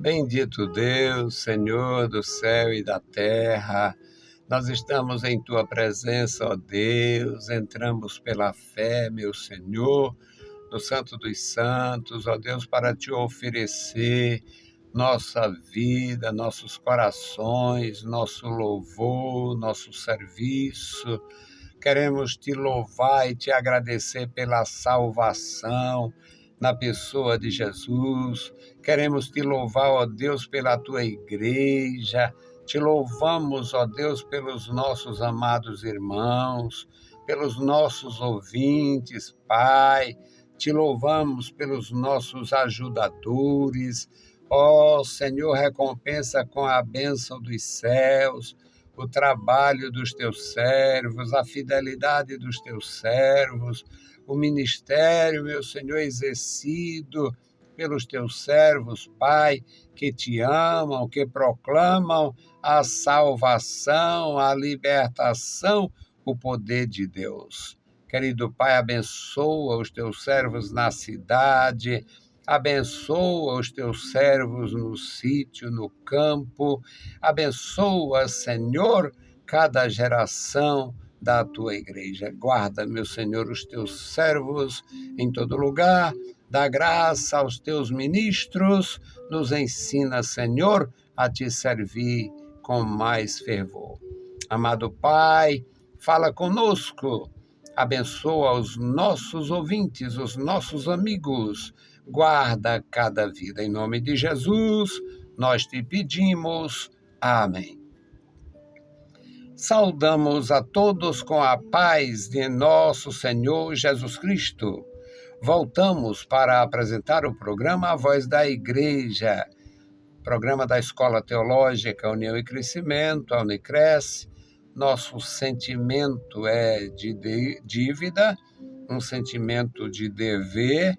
Bendito Deus, Senhor do céu e da terra, nós estamos em Tua presença, ó Deus, entramos pela fé, meu Senhor, no Santo dos Santos, ó Deus, para Te oferecer nossa vida, nossos corações, nosso louvor, nosso serviço. Queremos Te louvar e Te agradecer pela salvação na pessoa de Jesus. Queremos Te louvar, ó Deus, pela Tua igreja. Te louvamos, ó Deus, pelos nossos amados irmãos, pelos nossos ouvintes, Pai. Te louvamos pelos nossos ajudadores. Ó Senhor, recompensa com a bênção dos céus o trabalho dos teus servos, a fidelidade dos teus servos, o ministério, meu Senhor, exercido pelos teus servos, Pai, que te amam, que proclamam a salvação, a libertação, o poder de Deus. Querido Pai, abençoa os teus servos na cidade, abençoa os teus servos no sítio, no campo. Abençoa, Senhor, cada geração da tua igreja. Guarda, meu Senhor, os teus servos em todo lugar. Dá graça aos teus ministros. Nos ensina, Senhor, a te servir com mais fervor. Amado Pai, fala conosco. Abençoa os nossos ouvintes, os nossos amigos. Guarda cada vida. Em nome de Jesus, nós te pedimos. Amém. Saudamos a todos com a paz de nosso Senhor Jesus Cristo. Voltamos para apresentar o programa A Voz da Igreja, programa da Escola Teológica União e Crescimento, a Unicresce. Nosso sentimento é de dívida, um sentimento de dever,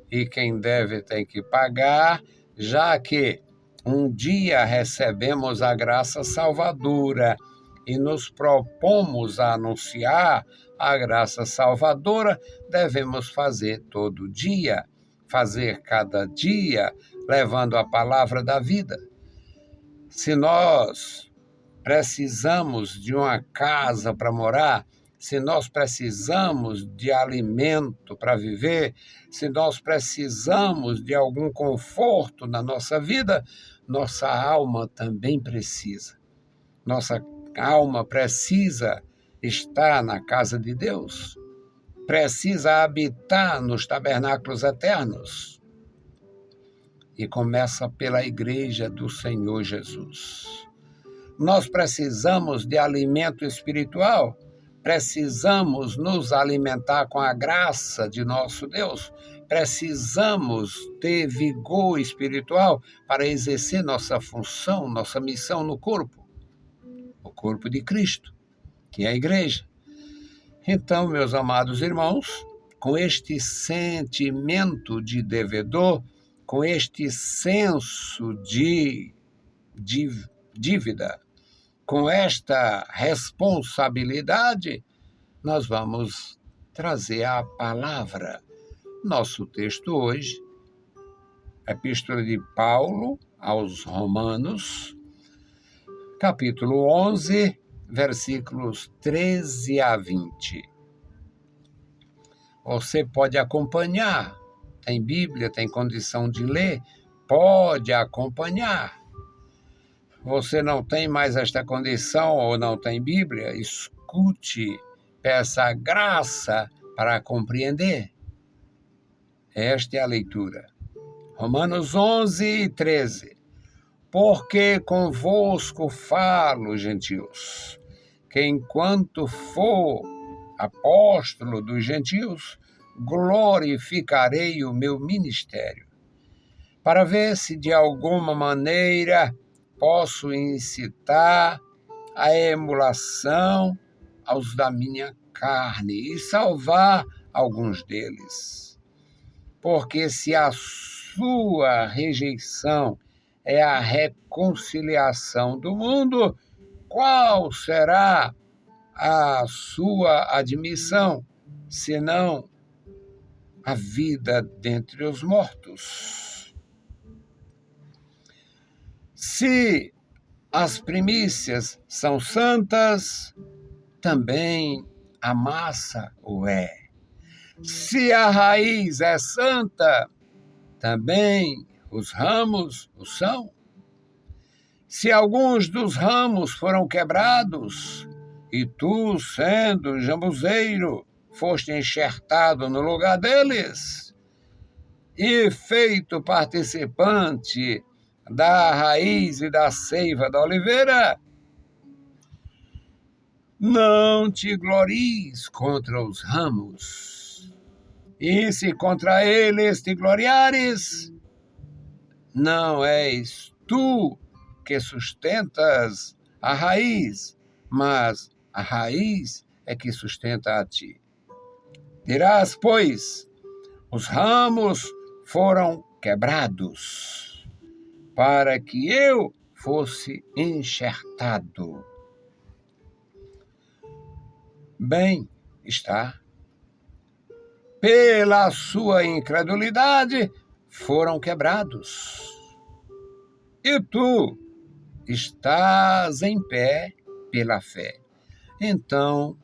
e quem deve tem que pagar, já que um dia recebemos a graça salvadora e nos propomos a anunciar a graça salvadora, devemos fazer todo dia, fazer cada dia, levando a palavra da vida. Se nós precisamos de uma casa para morar, se nós precisamos de alimento para viver, se nós precisamos de algum conforto na nossa vida, nossa alma também precisa. Nossa alma precisa estar na casa de Deus, precisa habitar nos tabernáculos eternos. E começa pela igreja do Senhor Jesus. Nós precisamos de alimento espiritual, precisamos nos alimentar com a graça de nosso Deus, precisamos ter vigor espiritual para exercer nossa função, nossa missão no corpo, o corpo de Cristo, que é a igreja. Então, meus amados irmãos, com este sentimento de devedor, com este senso de dívida, com esta responsabilidade, nós vamos trazer a palavra. Nosso texto hoje, Epístola de Paulo aos Romanos, capítulo 11, versículos 13 a 20. Você pode acompanhar, tem Bíblia, tem condição de ler, pode acompanhar. Você não tem mais esta condição ou não tem Bíblia? Escute, peça a graça para compreender. Esta é a leitura. Romanos 11, 13. Porque convosco falo, gentios, que enquanto for apóstolo dos gentios, glorificarei o meu ministério, para ver se de alguma maneira posso incitar a emulação aos da minha carne e salvar alguns deles. Porque se a sua rejeição é a reconciliação do mundo, qual será a sua admissão, senão a vida dentre os mortos? Se as primícias são santas, também a massa o é. Se a raiz é santa, também os ramos o são. Se alguns dos ramos foram quebrados, e tu, sendo jambuzeiro, foste enxertado no lugar deles, e feito participante da raiz e da seiva da oliveira, não te glories contra os ramos. E se contra eles te gloriares, não és tu que sustentas a raiz, mas a raiz é que sustenta a ti. Dirás, pois, os ramos foram quebrados, para que eu fosse enxertado. Bem está. Pela sua incredulidade foram quebrados. E tu estás em pé pela fé. Então,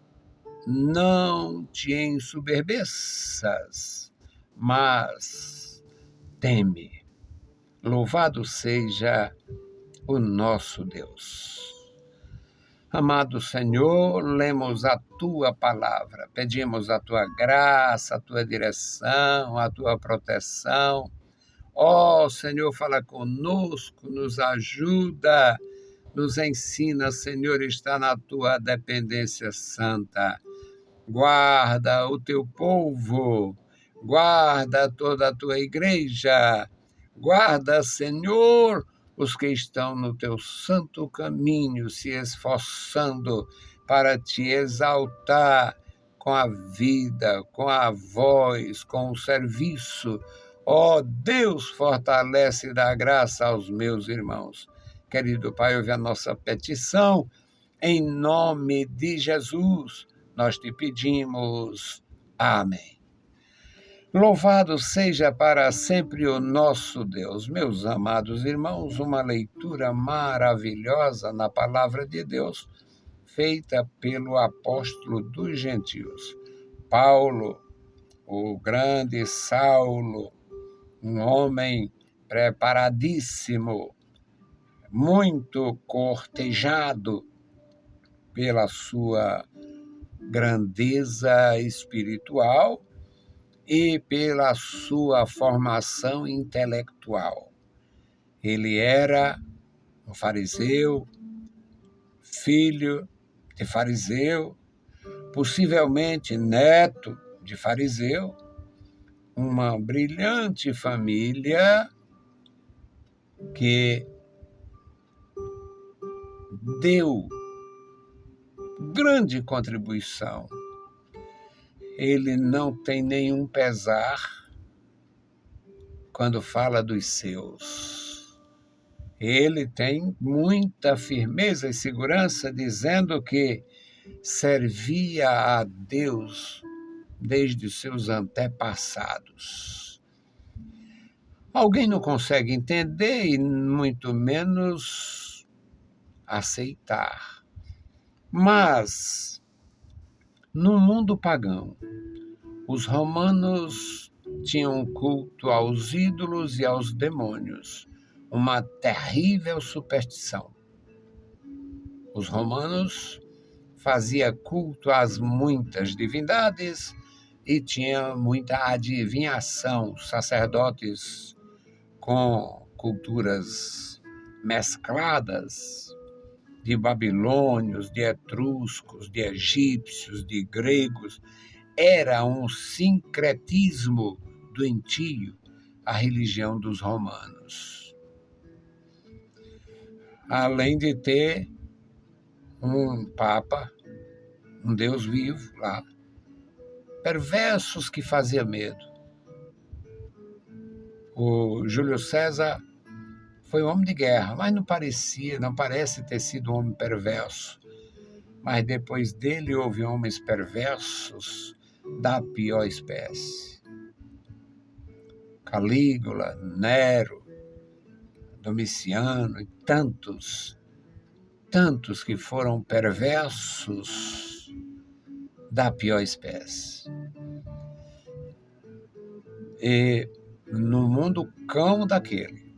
não te ensoberbeças, mas teme. Louvado seja o nosso Deus. Amado Senhor, lemos a Tua palavra, pedimos a Tua graça, a Tua direção, a Tua proteção. Ó Senhor, fala conosco, nos ajuda, nos ensina, Senhor, está na Tua dependência santa. Guarda o Teu povo, guarda toda a Tua igreja, guarda, Senhor, os que estão no Teu santo caminho, se esforçando para Te exaltar com a vida, com a voz, com o serviço. Ó Deus, fortalece e dá graça aos meus irmãos. Querido Pai, ouve a nossa petição. Em nome de Jesus, nós te pedimos. Amém. Louvado seja para sempre o nosso Deus. Meus amados irmãos, uma leitura maravilhosa na palavra de Deus, feita pelo apóstolo dos gentios, Paulo, o grande Saulo, um homem preparadíssimo, muito cortejado pela sua grandeza espiritual e pela sua formação intelectual. Ele era um fariseu, filho de fariseu, possivelmente neto de fariseu, uma brilhante família que deu grande contribuição. Ele não tem nenhum pesar quando fala dos seus. Ele tem muita firmeza e segurança, dizendo que servia a Deus desde os seus antepassados. Alguém não consegue entender e muito menos aceitar. Mas, no mundo pagão, os romanos tinham culto aos ídolos e aos demônios, uma terrível superstição. Os romanos faziam culto às muitas divindades e tinha muita adivinhação, sacerdotes com culturas mescladas, de babilônios, de etruscos, de egípcios, de gregos. Era um sincretismo doentio a religião dos romanos. Além de ter um papa, um Deus vivo lá, perversos que fazia medo. O Júlio César foi um homem de guerra, mas não parece ter sido um homem perverso. Mas depois dele houve homens perversos da pior espécie. Calígula, Nero, Domiciano e tantos que foram perversos da pior espécie. E no mundo cão daquele,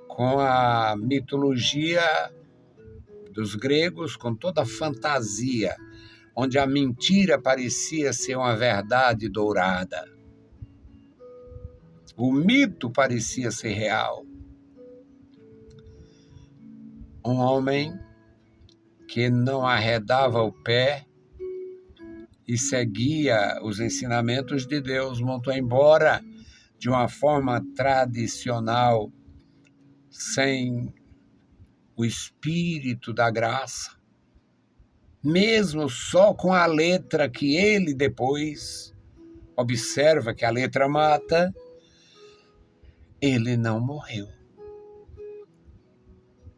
com a mitologia dos gregos, com toda a fantasia, onde a mentira parecia ser uma verdade dourada, o mito parecia ser real. Um homem que não arredava o pé e seguia os ensinamentos de Deus, muito embora de uma forma tradicional, sem o espírito da graça, mesmo só com a letra que ele depois observa que a letra mata, ele não morreu.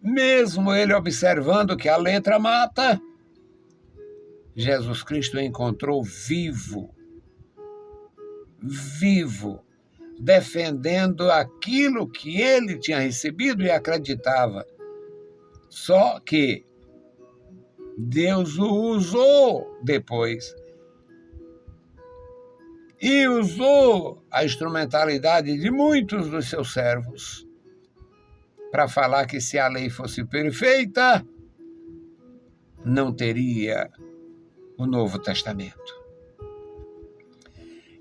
Mesmo ele observando que a letra mata, Jesus Cristo o encontrou vivo, defendendo aquilo que ele tinha recebido e acreditava. Só que Deus o usou depois. E usou a instrumentalidade de muitos dos seus servos para falar que se a lei fosse perfeita, não teria o Novo Testamento.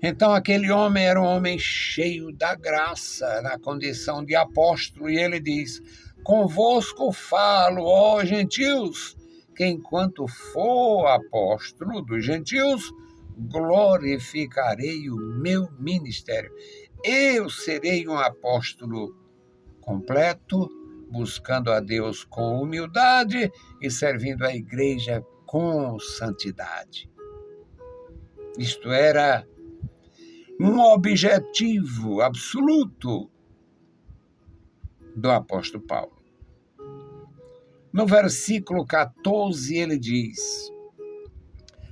Então aquele homem era um homem cheio da graça, na condição de apóstolo, e ele diz: convosco falo, ó gentios, que enquanto for apóstolo dos gentios, glorificarei o meu ministério. Eu serei um apóstolo completo, buscando a Deus com humildade e servindo a igreja com santidade. Isto era um objetivo absoluto do apóstolo Paulo. No versículo 14 ele diz: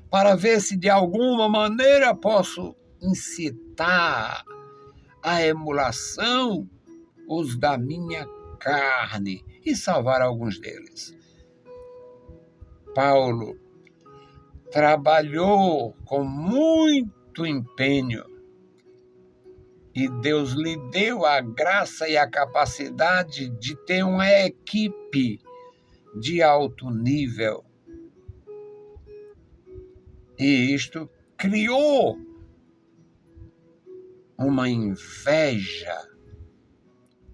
para ver se de alguma maneira posso incitar a emulação os da minha carne e salvar alguns deles. Paulo trabalhou com muito empenho e Deus lhe deu a graça e a capacidade de ter uma equipe de alto nível. E isto criou uma inveja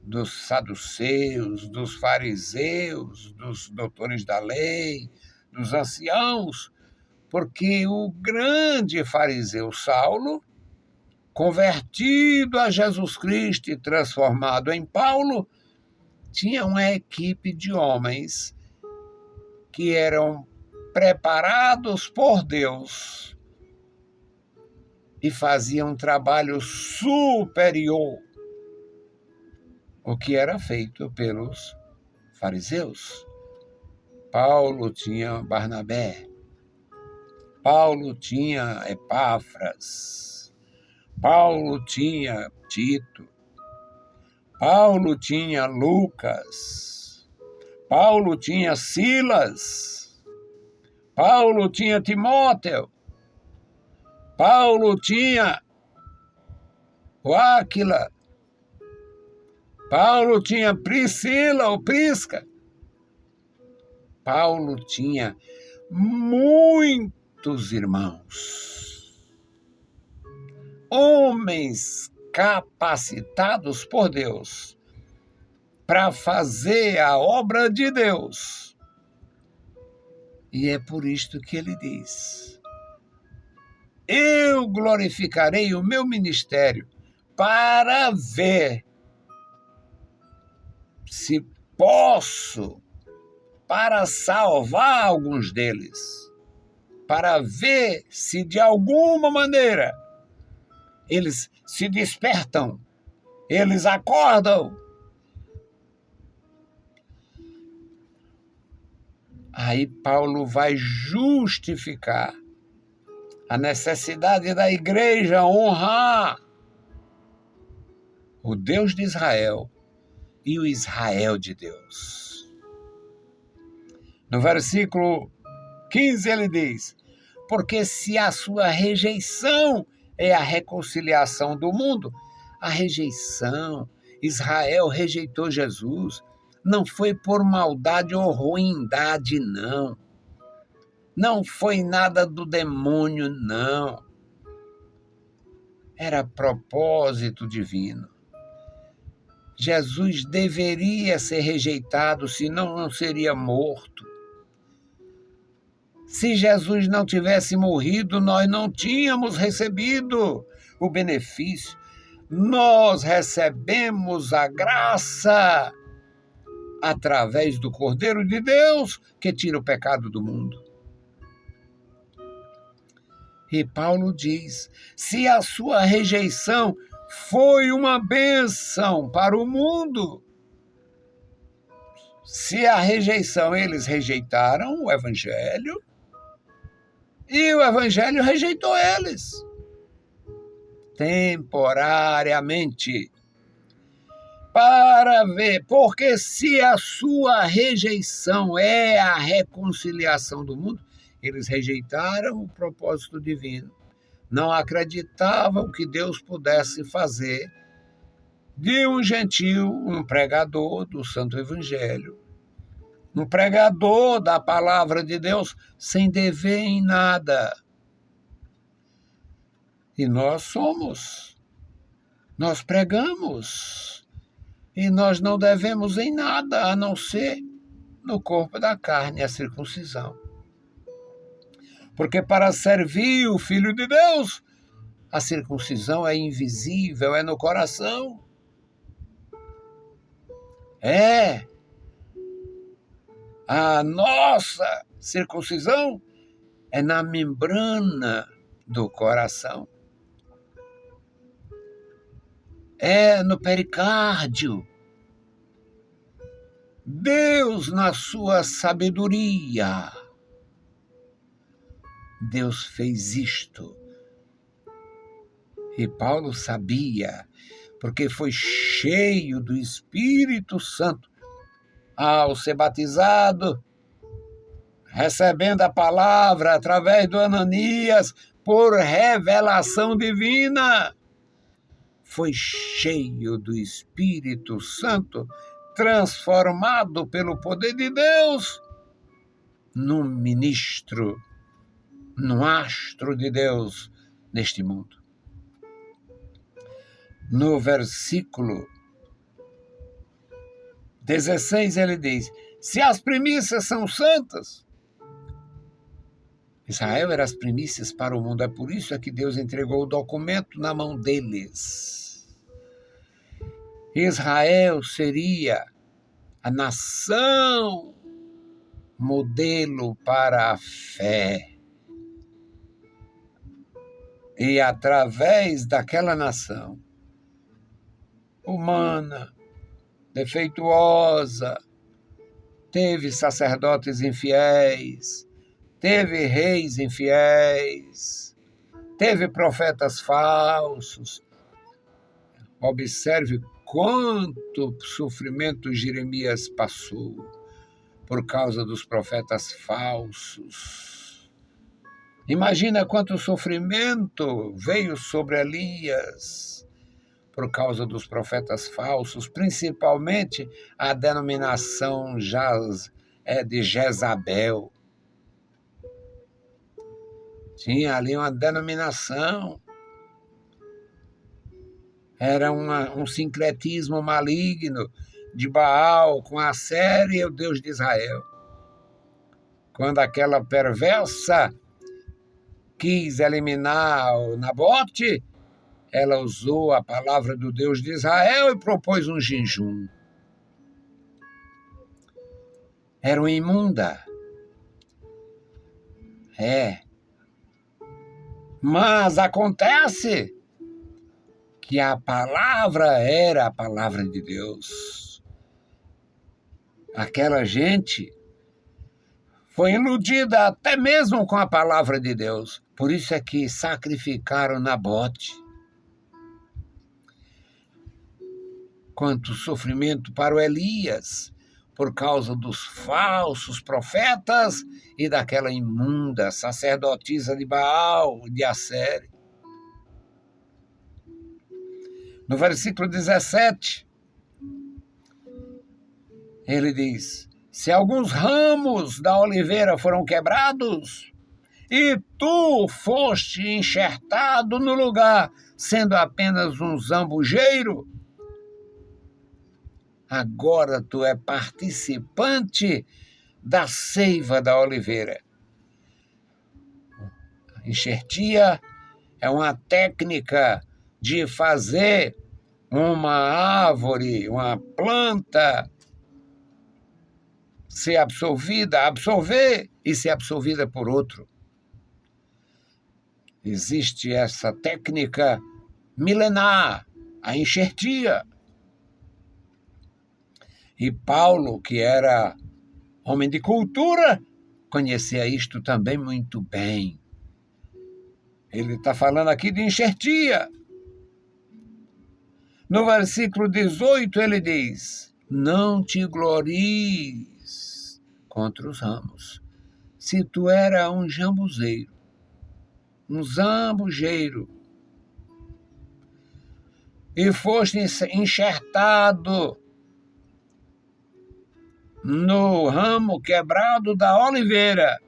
dos saduceus, dos fariseus, dos doutores da lei, dos anciãos, porque o grande fariseu Saulo, convertido a Jesus Cristo e transformado em Paulo, tinha uma equipe de homens que eram preparados por Deus e faziam um trabalho superior ao que era feito pelos fariseus. Paulo tinha Barnabé, Paulo tinha Epáfras, Paulo tinha Tito, Paulo tinha Lucas, Paulo tinha Silas, Paulo tinha Timóteo, Paulo tinha o Áquila, Paulo tinha Priscila ou Prisca. Paulo tinha muitos irmãos, homens capacitados por Deus para fazer a obra de Deus. E é por isto que ele diz: eu glorificarei o meu ministério para ver se posso, para salvar alguns deles, para ver se de alguma maneira eles se despertam, eles acordam. Aí Paulo vai justificar a necessidade da igreja honrar o Deus de Israel e o Israel de Deus. No versículo 15 ele diz: porque se a sua rejeição é a reconciliação do mundo, a rejeição, Israel rejeitou Jesus, não foi por maldade ou ruindade, não. Não foi nada do demônio, não. Era propósito divino. Jesus deveria ser rejeitado, senão não seria morto. Se Jesus não tivesse morrido, nós não tínhamos recebido o benefício. Nós recebemos a graça através do Cordeiro de Deus que tira o pecado do mundo. E Paulo diz: se a sua rejeição foi uma bênção para o mundo, se a rejeição, eles rejeitaram o Evangelho, e o Evangelho rejeitou eles, temporariamente, para ver, porque se a sua rejeição é a reconciliação do mundo, eles rejeitaram o propósito divino, não acreditavam que Deus pudesse fazer de um gentio um pregador do Santo Evangelho, um pregador da palavra de Deus sem dever em nada. E nós somos, nós pregamos, e nós não devemos em nada, a não ser no corpo da carne, a circuncisão. Porque para servir o Filho de Deus, a circuncisão é invisível, é no coração. A nossa circuncisão é na membrana do coração. É no pericárdio. Deus, na sua sabedoria, Deus fez isto. E Paulo sabia, porque foi cheio do Espírito Santo ao ser batizado, recebendo a palavra através do Ananias por revelação divina. Foi cheio do Espírito Santo, transformado pelo poder de Deus num ministro, num astro de Deus neste mundo. No versículo 16 ele diz: se as primícias são santas, Israel era as primícias para o mundo, é por isso que Deus entregou o documento na mão deles. Israel seria a nação modelo para a fé. E através daquela nação humana, defeituosa, teve sacerdotes infiéis, teve reis infiéis, teve profetas falsos. Observe quanto sofrimento Jeremias passou por causa dos profetas falsos. Imagina quanto sofrimento veio sobre Elias por causa dos profetas falsos, principalmente a denominação de Jezabel. Tinha ali uma denominação, era um sincretismo maligno de Baal com a Séria, o Deus de Israel. Quando aquela perversa quis eliminar o Nabote, ela usou a palavra do Deus de Israel e propôs um jejum. Era uma imunda. Mas acontece que a palavra era a palavra de Deus. Aquela gente foi iludida até mesmo com a palavra de Deus. Por isso é que sacrificaram Nabote. quanto sofrimento para o Elias, por causa dos falsos profetas e daquela imunda sacerdotisa de Baal, de Assere. No versículo 17, ele diz: se alguns ramos da oliveira foram quebrados, e tu foste enxertado no lugar, sendo apenas um zambujeiro, agora tu é participante da seiva da oliveira. Enxertia é uma técnica de fazer uma árvore, uma planta ser absorver e ser absorvida por outro. Existe essa técnica milenar, a enxertia. E Paulo, que era homem de cultura, conhecia isto também muito bem. Ele está falando aqui de enxertia. No versículo 18 ele diz: não te glories contra os ramos. Se tu era um jambuzeiro, um zambujeiro, e foste enxertado no ramo quebrado da oliveira,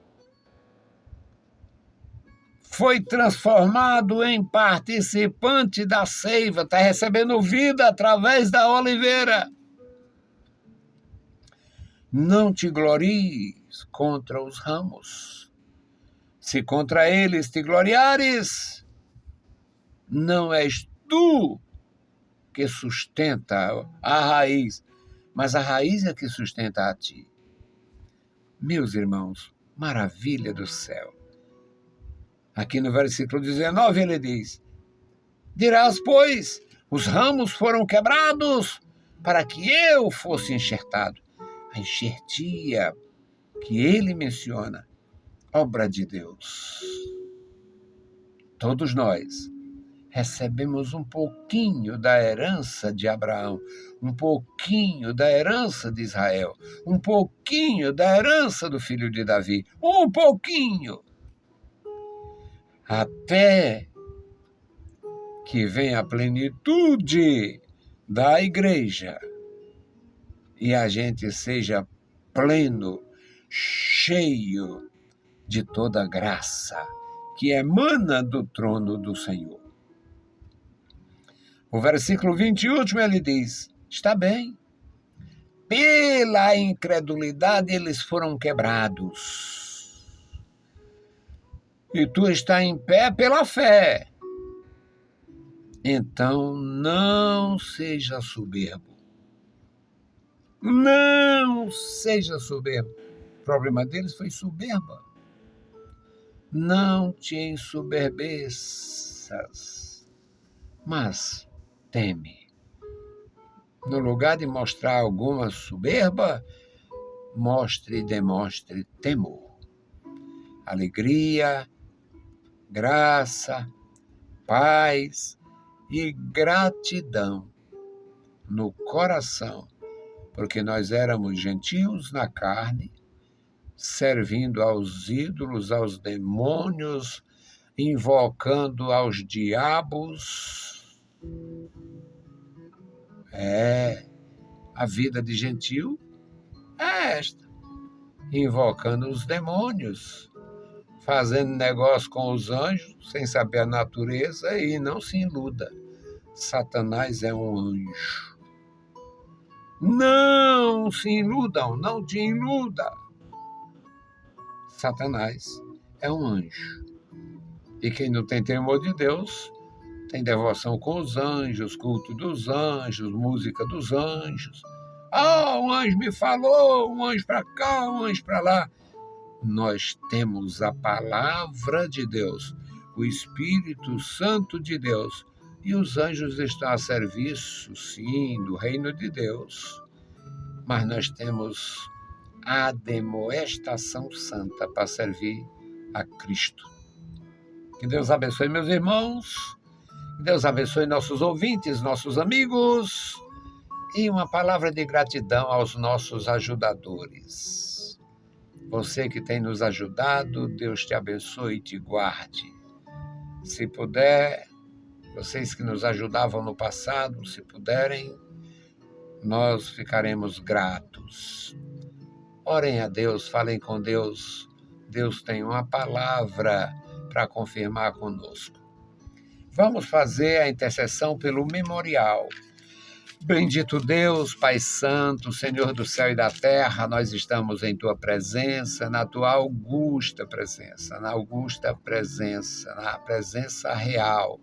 foi transformado em participante da seiva, está recebendo vida através da oliveira. Não te glories contra os ramos. Se contra eles te gloriares, não és tu que sustenta a raiz, mas a raiz é que sustenta a ti. Meus irmãos, maravilha do céu. Aqui no versículo 19 ele diz: dirás, pois, os ramos foram quebrados para que eu fosse enxertado. A enxertia que ele menciona, obra de Deus. Todos nós recebemos um pouquinho da herança de Abraão, um pouquinho da herança de Israel, um pouquinho da herança do filho de Davi, um pouquinho, até que venha a plenitude da igreja e a gente seja pleno, cheio de toda graça que emana do trono do Senhor. O versículo 20 e último ele diz: está bem, pela incredulidade eles foram quebrados, e tu está em pé pela fé. Então não seja soberbo. Não seja soberbo. O problema deles foi soberba. Não te ensoberbeças, mas teme. No lugar de mostrar alguma soberba, mostre e demonstre temor. Alegria, graça, paz e gratidão no coração, porque nós éramos gentios na carne, servindo aos ídolos, aos demônios, invocando aos diabos. A vida de gentil é esta, invocando os demônios, fazendo negócio com os anjos, sem saber a natureza, e não se iluda. Satanás é um anjo. Não se iludam, não te iluda. Satanás é um anjo. E quem não tem temor de Deus, tem devoção com os anjos, culto dos anjos, música dos anjos. Um anjo me falou, um anjo para cá, um anjo para lá. Nós temos a palavra de Deus, o Espírito Santo de Deus, e os anjos estão a serviço, sim, do reino de Deus. Mas nós temos a admoestação santa para servir a Cristo. Que Deus abençoe meus irmãos, que Deus abençoe nossos ouvintes, nossos amigos, E uma palavra de gratidão aos nossos ajudadores. Você que tem nos ajudado, Deus te abençoe e te guarde. Se puder, vocês que nos ajudavam no passado, se puderem, nós ficaremos gratos. Orem a Deus, falem com Deus. Deus tem uma palavra para confirmar conosco. Vamos fazer a intercessão pelo memorial. Bendito Deus, Pai Santo, Senhor do céu e da terra, nós estamos em Tua presença, na Tua augusta presença, na presença real.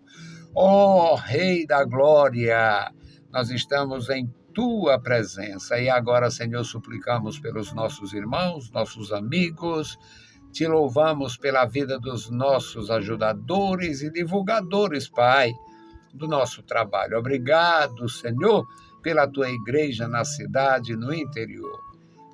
Ó Rei da Glória, nós estamos em Tua presença e agora, Senhor, suplicamos pelos nossos irmãos, nossos amigos, Te louvamos pela vida dos nossos ajudadores e divulgadores, Pai, do nosso trabalho. Obrigado, Senhor, pela Tua igreja na cidade e no interior.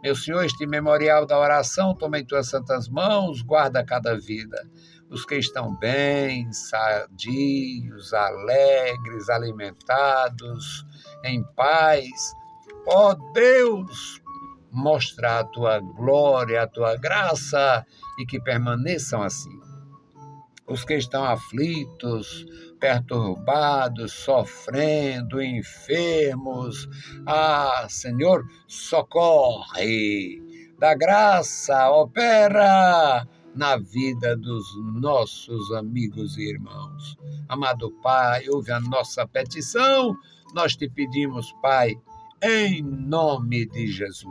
Meu Senhor, este memorial da oração, toma em Tuas santas mãos, guarda cada vida. Os que estão bem, sadios, alegres, alimentados, em paz. Ó Deus, mostra a Tua glória, a Tua graça e que permaneçam assim. Os que estão aflitos, perturbados, sofrendo, enfermos. Senhor, socorre, dá graça, opera na vida dos nossos amigos e irmãos. Amado Pai, ouve a nossa petição, nós te pedimos, Pai, em nome de Jesus.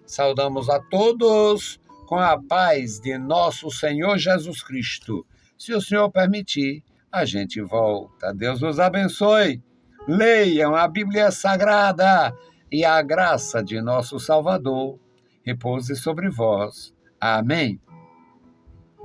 Saudamos a todos com a paz de nosso Senhor Jesus Cristo. Se o Senhor permitir, a gente volta. Deus nos abençoe. Leiam a Bíblia Sagrada e a graça de nosso Salvador repouse sobre vós. Amém.